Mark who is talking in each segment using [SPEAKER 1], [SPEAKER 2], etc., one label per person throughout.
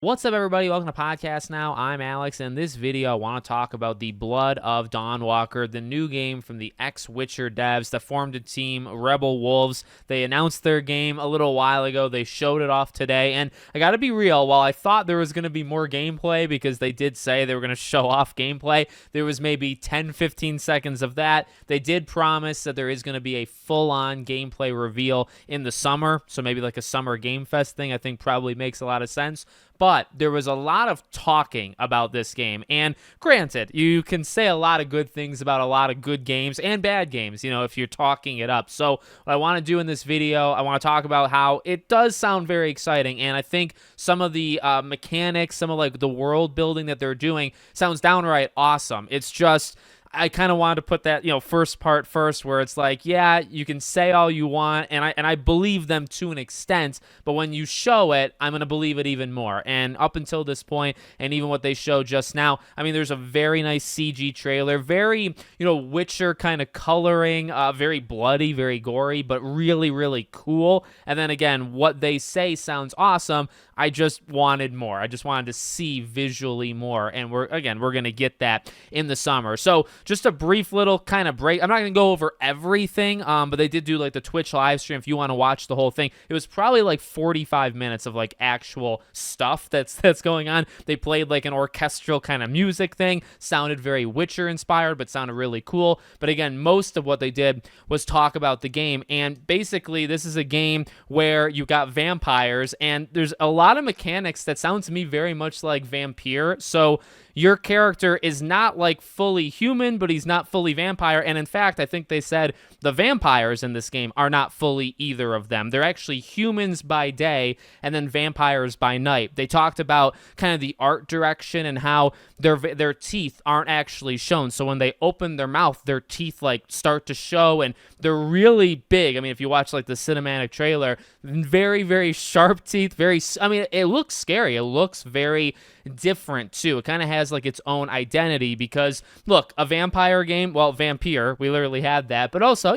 [SPEAKER 1] What's up, everybody? Welcome to Podcast Now. I'm Alex, and in this video, I want to talk about the Blood of Dawnwalker, the new game from the ex-Witcher devs that formed a team, Rebel Wolves. They announced their game a little while ago. They showed it off today, and I gotta be real, while I thought there was going to be more gameplay, because they did say they were going to show off gameplay, there was maybe 10-15 seconds of that. They did promise that there is going to be a full-on gameplay reveal in the summer, so maybe like a summer Game Fest thing. I think probably makes a lot of sense. But there was a lot of talking about this game. And granted, you can say a lot of good things about a lot of good games and bad games, you know, if you're talking it up. So what I want to do in this video, I want to talk about how it does sound very exciting. And I think some of the mechanics, some of like the world building that they're doing sounds downright awesome. It's just, I kind of wanted to put that, first part first, where it's like, yeah, you can say all you want, and I believe them to an extent, but when you show it, I'm going to believe it even more. And up until this point, and even what they showed just now, I mean, there's a very nice CG trailer, very, Witcher kind of coloring, very bloody, very gory, but really, really cool. And then again, what they say sounds awesome. I just wanted more. I just wanted to see visually more, and we're going to get that in the summer. So just a brief little kind of break. I'm not going to go over everything, but they did do like the Twitch live stream if you want to watch the whole thing. It was probably like 45 minutes of like actual stuff that's going on. They played like an orchestral kind of music thing. Sounded very Witcher inspired, but sounded really cool. But again, most of what they did was talk about the game, and basically this is a game where you got vampires, and there's a lot of mechanics that sound to me very much like Vampire. So your character is not like fully human, but he's not fully vampire. And in fact, I think they said the vampires in this game are not fully either of them. They're actually humans by day and then vampires by night. They talked about kind of the art direction and how their teeth aren't actually shown. So when they open their mouth, their teeth like start to show, and they're really big. I mean, if you watch like the cinematic trailer, very, very sharp teeth. It looks scary. It looks very different too. It kind of has like its own identity because look, a vampire game, well, Vampire, we literally had that, but also,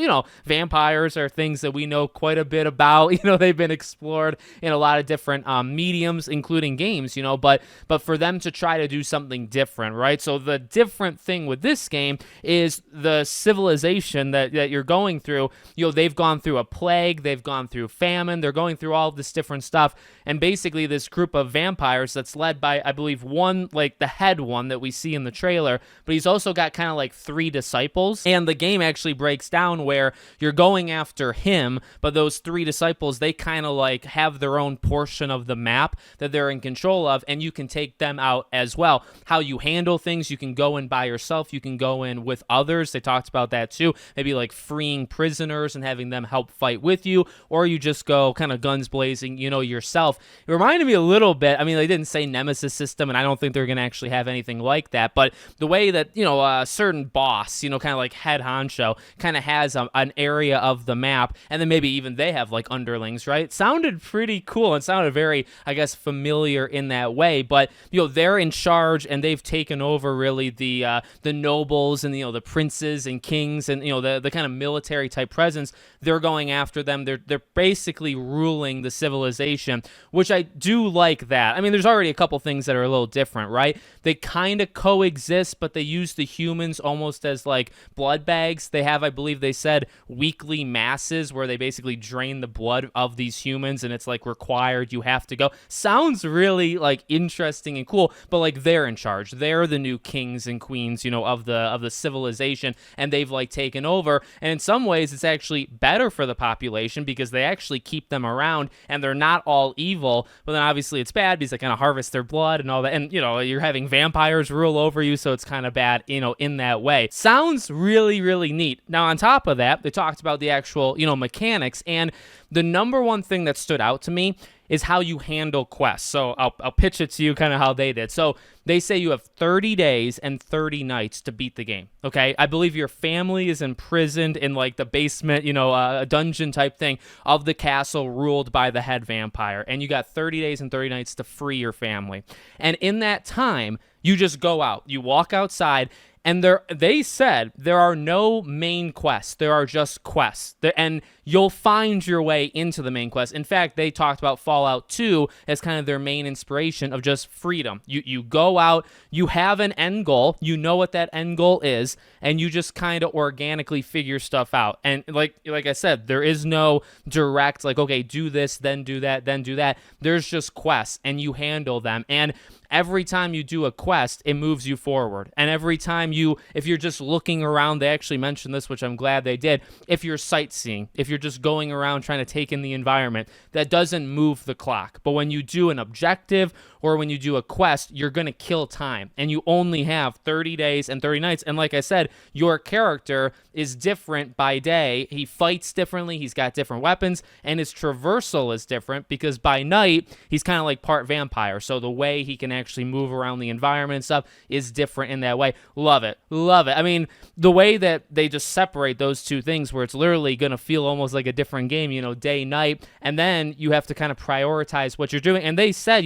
[SPEAKER 1] vampires are things that we know quite a bit about. They've been explored in a lot of different mediums, including games, but for them to try to do something different, right? So the different thing with this game is the civilization that you're going through. They've gone through a plague, they've gone through famine, they're going through all of this different stuff, and basically this group of vampires that's led by, I believe, one, like the head one that we see in the trailer, but he's also got kind of like 3 disciples, and the game actually breaks down where you're going after him, but those 3 disciples, they kind of like have their own portion of the map that they're in control of, and you can take them out as well. How you handle things, you can go in by yourself, you can go in with others. They talked about that too, maybe like freeing prisoners and having them help fight with you, or you just go kind of guns blazing, yourself. It reminded me a little bit, I mean, they didn't say Nemesis system, and I don't think they're going to actually have anything like that, but the way that, a certain boss, kind of like head honcho, kind of has an area of the map, and then maybe even they have like underlings, right? It sounded pretty cool, and sounded very, I guess, familiar in that way, but, they're in charge, and they've taken over really the nobles and, the princes and kings and, the kind of military type presence. They're going after them. They're basically ruling the civilization, which I do like that. I mean, there's already a couple things that are a little different, right? They kind of coexist, but they use the humans almost as like blood bags. They have, I believe they said, weekly masses where they basically drain the blood of these humans, and it's like required, you have to go. Sounds really like interesting and cool, but like they're in charge. They're the new kings and queens, of the civilization, and they've like taken over. And in some ways, it's actually better for the population because they actually keep them around, and they're not all evil. But then obviously it's bad because they kind of harvest their blood and all that, and you're having vampires rule over you, so it's kind of bad, in that way. Sounds really, really neat. Now, on top of that, they talked about the actual, mechanics, and the number one thing that stood out to me is how you handle quests. So I'll pitch it to you kind of how they did. So they say you have 30 days and 30 nights to beat the game, okay? I believe your family is imprisoned in like the basement, a dungeon type thing of the castle ruled by the head vampire, and you got 30 days and 30 nights to free your family. And in that time, You just go out, you walk outside, and they said there are no main quests. There are just quests. And you'll find your way into the main quest. In fact, they talked about Fallout 2 as kind of their main inspiration of just freedom. You go out, you have an end goal, you know what that end goal is, and you just kind of organically figure stuff out. And like I said, there is no direct, like, okay, do this, then do that, then do that. There's just quests, and you handle them. And every time you do a quest, it moves you forward. And every time if you're just looking around, they actually mentioned this, which I'm glad they did. If you're sightseeing, if you're just going around trying to take in the environment, that doesn't move the clock. But when you do an objective or when you do a quest, you're going to kill time. And you only have 30 days and 30 nights. And like I said, your character is different by day. He fights differently. He's got different weapons. And his traversal is different because by night, he's kind of like part vampire. So the way he can actually move around the environment and stuff is different in that way. Love it. Love it. I mean, the way that they just separate those two things where it's literally going to feel almost like a different game, day, night, and then you have to kind of prioritize what you're doing. And they said,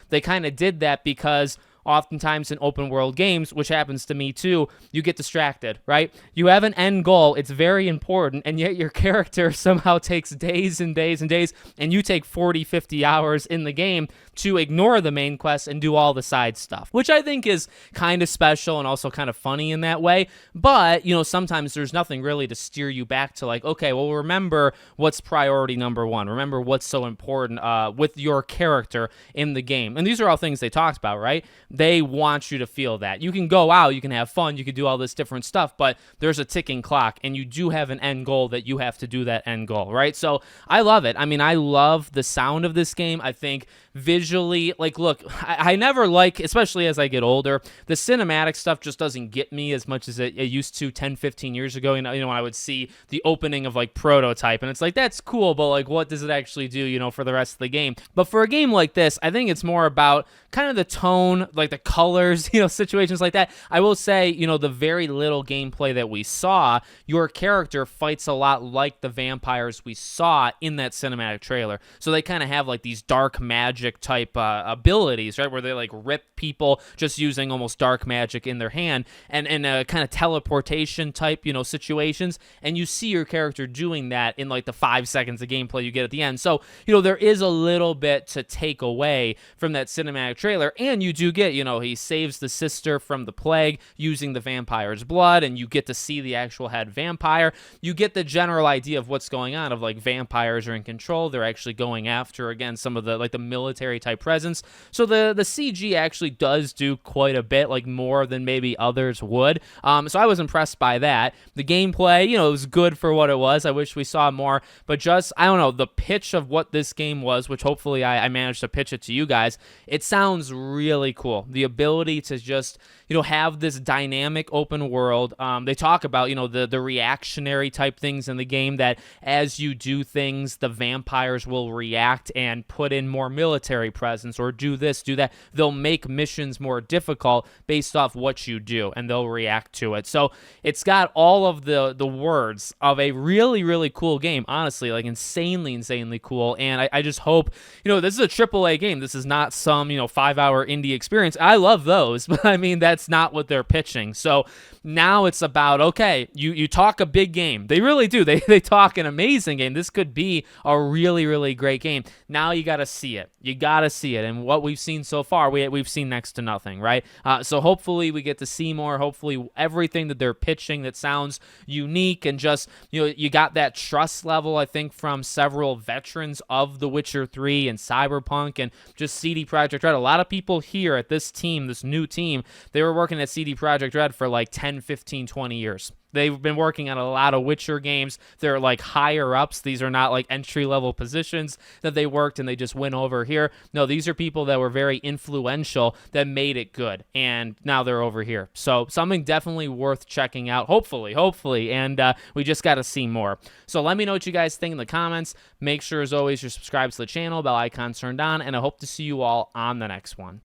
[SPEAKER 1] they kind of did that because oftentimes in open world games, which happens to me too, you get distracted, right? You have an end goal, it's very important, and yet your character somehow takes days and days and days, and you take 40, 50 hours in the game to ignore the main quest and do all the side stuff, which I think is kind of special and also kind of funny in that way. But, sometimes there's nothing really to steer you back to like, okay, well, remember what's priority number one. Remember what's so important with your character in the game. And these are all things they talked about, right? They want you to feel that. You can go out, you can have fun, you can do all this different stuff, but there's a ticking clock, and you do have an end goal that you have to do that end goal, right? So I love it. I mean, I love the sound of this game. I think visually, like, look, I never like, especially as I get older, the cinematic stuff just doesn't get me as much as it used to 10, 15 years ago. When I would see the opening of like Prototype, and it's like, that's cool, but like, what does it actually do, for the rest of the game? But for a game like this, I think it's more about kind of the tone, like the colors, situations like that. I will say, the very little gameplay that we saw, your character fights a lot like the vampires we saw in that cinematic trailer. So they kind of have like these dark magic type abilities, right? Where they like rip people just using almost dark magic in their hand, and kind of teleportation type, situations. And you see your character doing that in like the 5 seconds of gameplay you get at the end. So, there is a little bit to take away from that cinematic trailer. And you do get, he saves the sister from the plague using the vampire's blood, and you get to see the actual head vampire. You get the general idea of what's going on, of like vampires are in control. They're actually going after, again, some of the like the military type presence. So the CG actually does do quite a bit, like more than maybe others would. So I was impressed by that. The gameplay, it was good for what it was. I wish we saw more, but just, I don't know, the pitch of what this game was, which hopefully I managed to pitch it to you guys. It sounds really cool. The ability to just, have this dynamic open world. They talk about, the reactionary type things in the game, that as you do things, the vampires will react and put in more military presence or do this, do that. They'll make missions more difficult based off what you do, and they'll react to it. So it's got all of the words of a really, really cool game, honestly, like insanely cool. And I just hope, this is a AAA game. This is not some, 5-hour indie experience. I love those, but I mean, that's not what they're pitching. So now it's about, okay, you talk a big game. They really do. They talk an amazing game. This could be a really, really great game. Now you got to see it. You got to see it. And what we've seen so far, we've seen next to nothing, right? So hopefully we get to see more. Hopefully everything that they're pitching that sounds unique, and just, you got that trust level, I think, from several veterans of The Witcher 3 and Cyberpunk and just CD Projekt Red. A lot of people here at this team, this new team, they were working at CD Projekt Red for like 10, 15, 20 years. They've been working on a lot of Witcher games. They're like higher ups. These are not like entry-level positions that they worked and they just went over here. No, these are people that were very influential that made it good, and now they're over here. So something definitely worth checking out, hopefully, and we just got to see more. So let me know what you guys think in the comments. Make sure, as always, you're subscribed to the channel, bell icon turned on, and I hope to see you all on the next one.